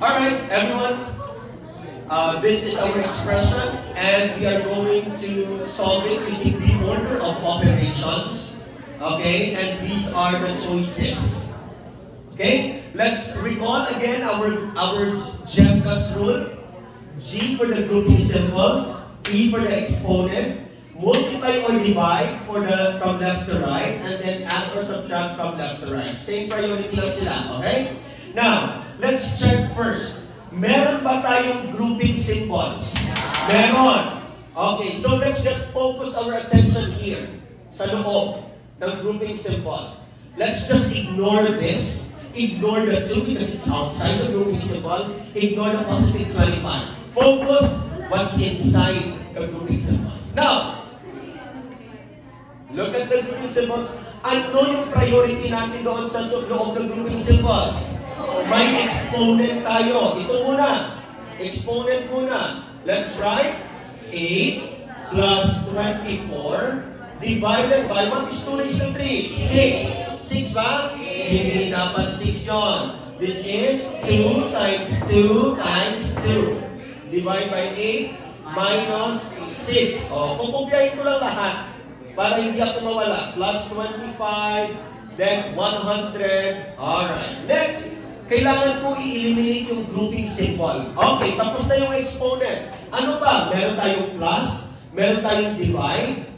Alright, everyone. This is our expression, and we are going to solve it using the order of operations. Okay, and these are the choices. Okay, let's recall again our GEMCAS rule. G for the grouping symbols, E for the exponent, multiply or divide from left to right, and then add or subtract from left to right. Same priority lang sila, okay? Now, let's check first. Meron ba tayong grouping symbols? Meron. Okay, so let's just focus our attention here sa loob ng grouping symbol. Let's just ignore this. Ignore the 2 because it's outside the grouping symbol. Ignore the positive 25. Focus what's inside the grouping symbols. Now, look at the grouping symbols. Ano yung priority natin doon sa loob ng grouping symbols? May exponent tayo. Ito muna. Exponent muna. Let's write 8 plus 24 divided by, what is 2 raised to 3? 6. 6 ba? Hindi dapat 6 yun. This is 2 times 2 times 2. Divide by 8 minus 6. O, kukupyahin ko lang lahat para hindi ako mawala. Plus 25, then 100. Alright. Next, kailangan ko i-eliminate yung grouping symbol. Okay, tapos na yung exponent. Ano ba? Meron tayong plus, meron tayong divide,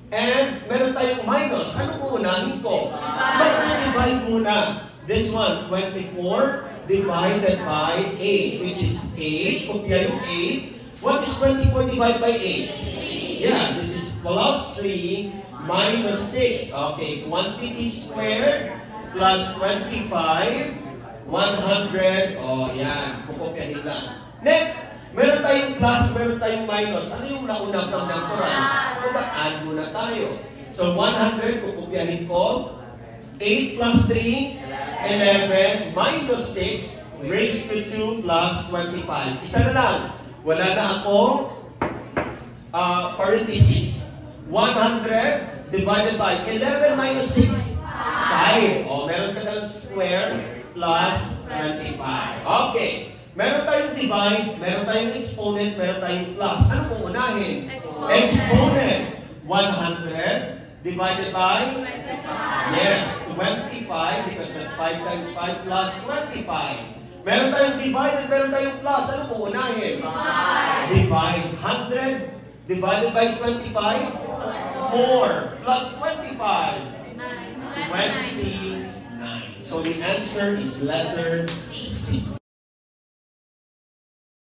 and meron tayong minus. Ano po unahin ko? Mag-divide muna. This one, 24 divided by 8, which is 8. Kopya yung 8. What is 24 divided by 8? Yeah, this is plus 3 minus 6. Okay, quantity squared plus 25. 100. Oh, yan. Kukopyahin lang. Next, meron tayong plus, meron tayong minus. Ano yung nauna from natural? Add muna tayo. So, 100, kukopyahin ko. 8 plus 3, 11, minus 6, raised to 2 plus 25. Isa na lang. Wala na akong parentheses. 100 divided by 11 minus 6. 5. O, meron ka ng square plus 25. Okay. Meron tayong divide, meron tayong exponent, meron tayong plus. Ano kung unahin? Exponent. 100 divided by? 25. Yes, 25 because that's 5 times 5 plus 25. Meron tayong divide and meron tayong plus. Ano kung unahin? Divide. 100 divided by 25? 4 plus 25. 29. So the answer is letter C.